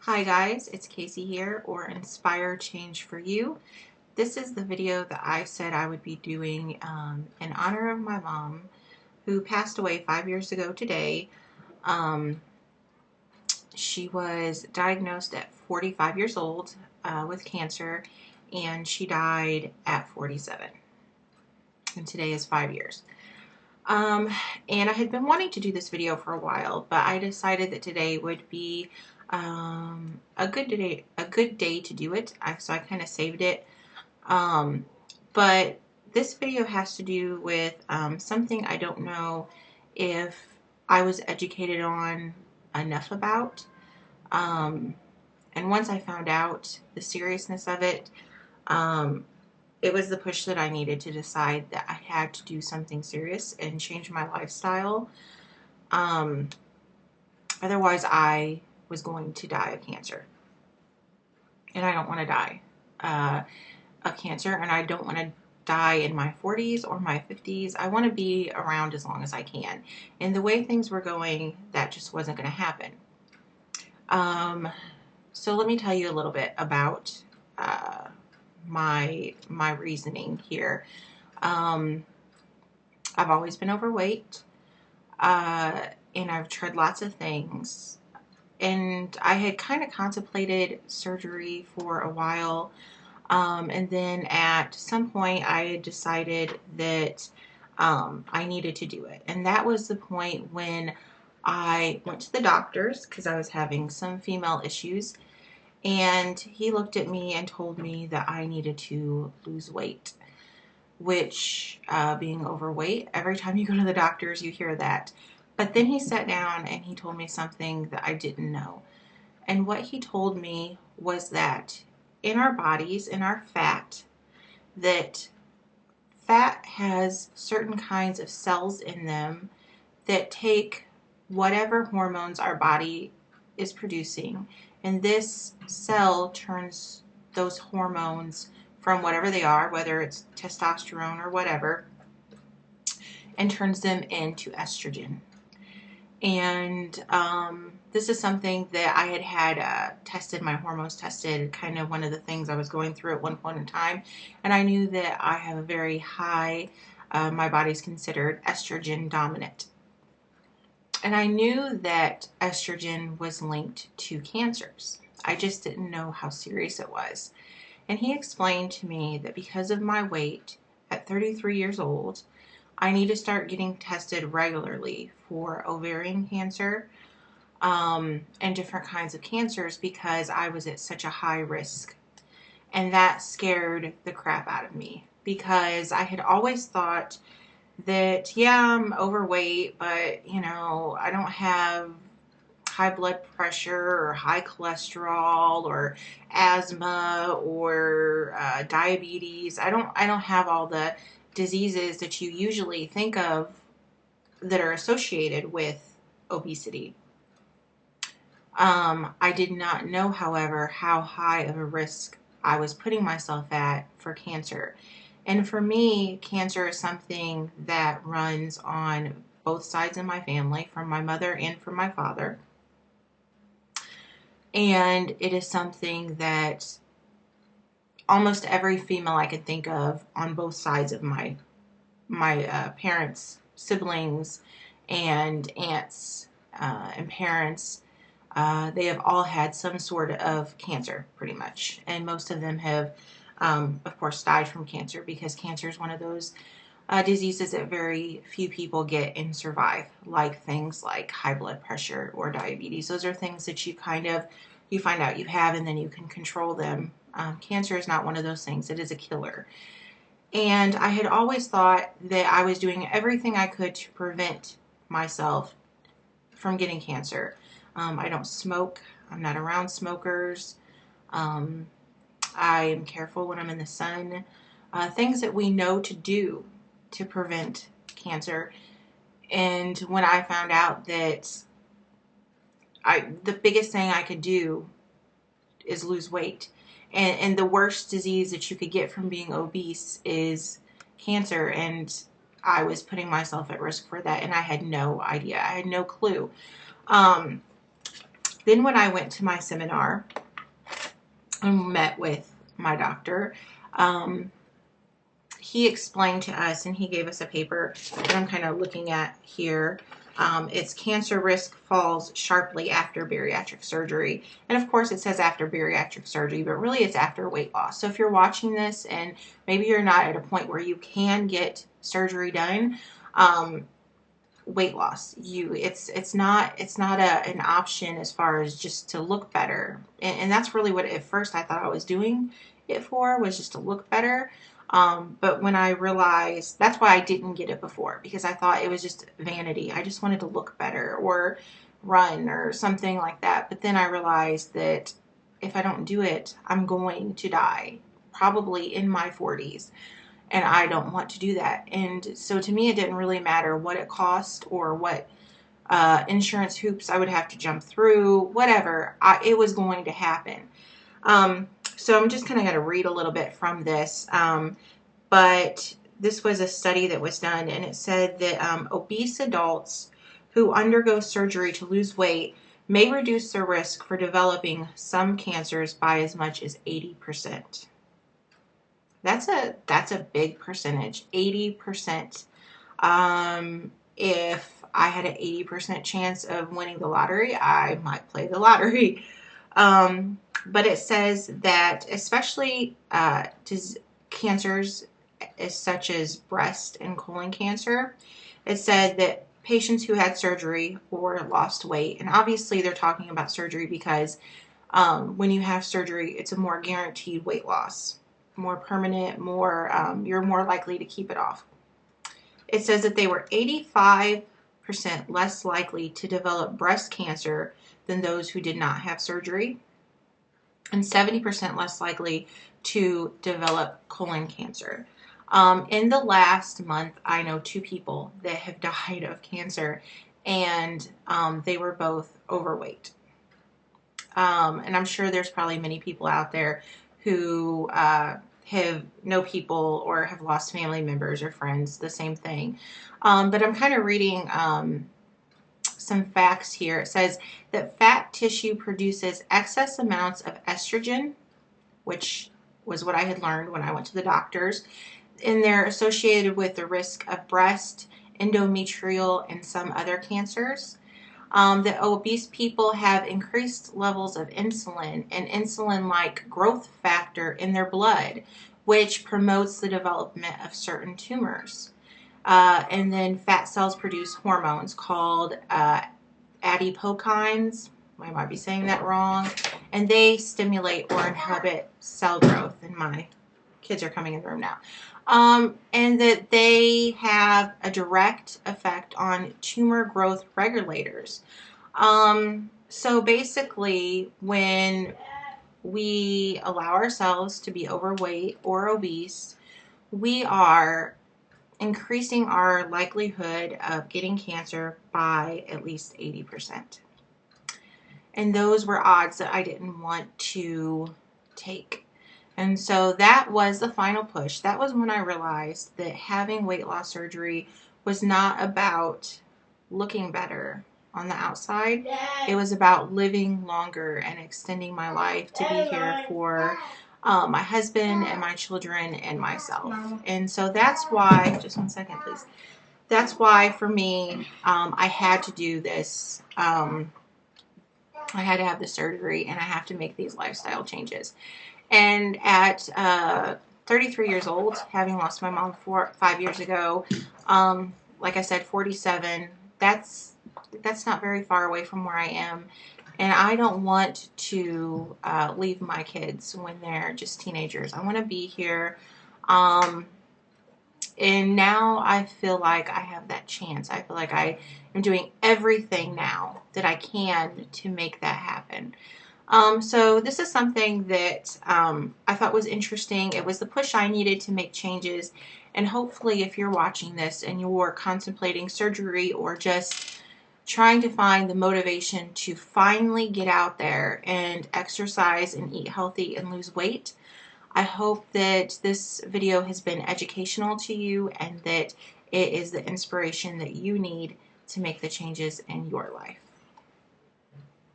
Hi guys, it's Casey here, or Inspire Change for You. This is the video that I said I would be doing in honor of my mom, who passed away 5 years ago today. Um, she was diagnosed at 45 years old with cancer, and she died at 47. And today is 5 years. Um, and I had been wanting to do this video for a while, but I decided that today would be a good day to do it. So I kind of saved it. But this video has to do with something I don't know if I was educated on enough about. Um, and once I found out the seriousness of it, um, it was the push that I needed to decide that I had to do something serious and change my lifestyle. Um, Otherwise, I was going to die of cancer. And I don't want to die of cancer, and I don't want to die in my 40s or my 50s. I want to be around as long as I can. And the way things were going, that just wasn't going to happen. So let me tell you a little bit about my reasoning here. I've always been overweight, and I've tried lots of things. And I had kind of contemplated surgery for a while. And then at some point, I had decided that I needed to do it. And that was the point when I went to the doctors because I was having some female issues. And he looked at me and told me that I needed to lose weight, which being overweight, every time you go to the doctors, you hear that. But then he sat down and he told me something that I didn't know. And what he told me was that in our bodies, in our fat, that fat has certain kinds of cells in them that take whatever hormones our body is producing, and this cell turns those hormones from whatever they are, whether it's testosterone or whatever, and turns them into estrogen. And this is something that I had tested, my hormones tested, kind of one of the things I was going through at one point in time. And I knew that I have a very high, my body's considered estrogen dominant. And I knew that estrogen was linked to cancers. I just didn't know how serious it was. And he explained to me that because of my weight at 33 years old, I need to start getting tested regularly for ovarian cancer and different kinds of cancers because I was at such a high risk. And that scared the crap out of me because I had always thought that, yeah, I'm overweight, but, I don't have high blood pressure or high cholesterol or asthma or diabetes. I don't have all the diseases that you usually think of that are associated with obesity. I did not know, however, how high of a risk I was putting myself at for cancer. And for me, cancer is something that runs on both sides of my family, from my mother and from my father. And it is something that almost every female I can think of on both sides of my parents, siblings, and aunts and parents, they have all had some sort of cancer, pretty much. And most of them have, of course, died from cancer because cancer is one of those diseases that very few people get and survive, like things like high blood pressure or diabetes. Those are things that you find out you have and then you can control them. Cancer is not one of those things. It is a killer. And I had always thought that I was doing everything I could to prevent myself from getting cancer. I don't smoke. I'm not around smokers. Um, I am careful when I'm in the sun. Things that we know to do to prevent cancer. And when I found out that the biggest thing I could do is lose weight. And the worst disease that you could get from being obese is cancer. And I was putting myself at risk for that. And I had no idea. I had no clue. Then when I went to my seminar and met with my doctor, he explained to us, and he gave us a paper that I'm kind of looking at here. It's cancer risk falls sharply after bariatric surgery. And of course it says after bariatric surgery, but really it's after weight loss. So if you're watching this and maybe you're not at a point where you can get surgery done, weight loss, it's not an option as far as just to look better. And that's really what at first I thought I was doing it for, was just to look better. But when I realized, that's why I didn't get it before, because I thought it was just vanity. I just wanted to look better or run or something like that. But then I realized that if I don't do it, I'm going to die, probably in my 40s. And I don't want to do that. And so to me, it didn't really matter what it cost or what insurance hoops I would have to jump through, whatever. It was going to happen. So I'm just kind of going to read a little bit from this. But this was a study that was done, and it said that obese adults who undergo surgery to lose weight may reduce their risk for developing some cancers by as much as 80%. That's a big percentage, 80%. If I had an 80% chance of winning the lottery, I might play the lottery. But it says that especially cancers such as breast and colon cancer, it said that patients who had surgery or lost weight, and obviously they're talking about surgery because when you have surgery, it's a more guaranteed weight loss, more permanent, you're more likely to keep it off. It says that they were 85% less likely to develop breast cancer than those who did not have surgery, and 70% less likely to develop colon cancer. In the last month, I know 2 people that have died of cancer, and they were both overweight. And I'm sure there's probably many people out there who know people or have lost family members or friends, the same thing. But I'm kind of reading some facts here. It says that fat tissue produces excess amounts of estrogen, which was what I had learned when I went to the doctors, and they're associated with the risk of breast, endometrial, and some other cancers. That obese people have increased levels of insulin and insulin-like growth factor in their blood, which promotes the development of certain tumors. And then fat cells produce hormones called adipokines. I might be saying that wrong. And they stimulate or inhibit cell growth. And my kids are coming in the room now. And that they have a direct effect on tumor growth regulators. So basically, when we allow ourselves to be overweight or obese, we are increasing our likelihood of getting cancer by at least 80%. And those were odds that I didn't want to take. And so that was the final push. That was when I realized that having weight loss surgery was not about looking better on the outside. It was about living longer and extending my life to be here for my husband and my children and myself. And so that's why, just one second please, that's why for me, I had to do this. I had to have the surgery, and I have to make these lifestyle changes. And at 33 years old, having lost my mom 5 years ago, like I said, 47, that's not very far away from where I am. And I don't want to leave my kids when they're just teenagers. I want to be here. And now I feel like I have that chance. I feel like I am doing everything now that I can to make that happen. So this is something that I thought was interesting. It was the push I needed to make changes. And hopefully if you're watching this and you're contemplating surgery or just trying to find the motivation to finally get out there and exercise and eat healthy and lose weight, I hope that this video has been educational to you and that it is the inspiration that you need to make the changes in your life.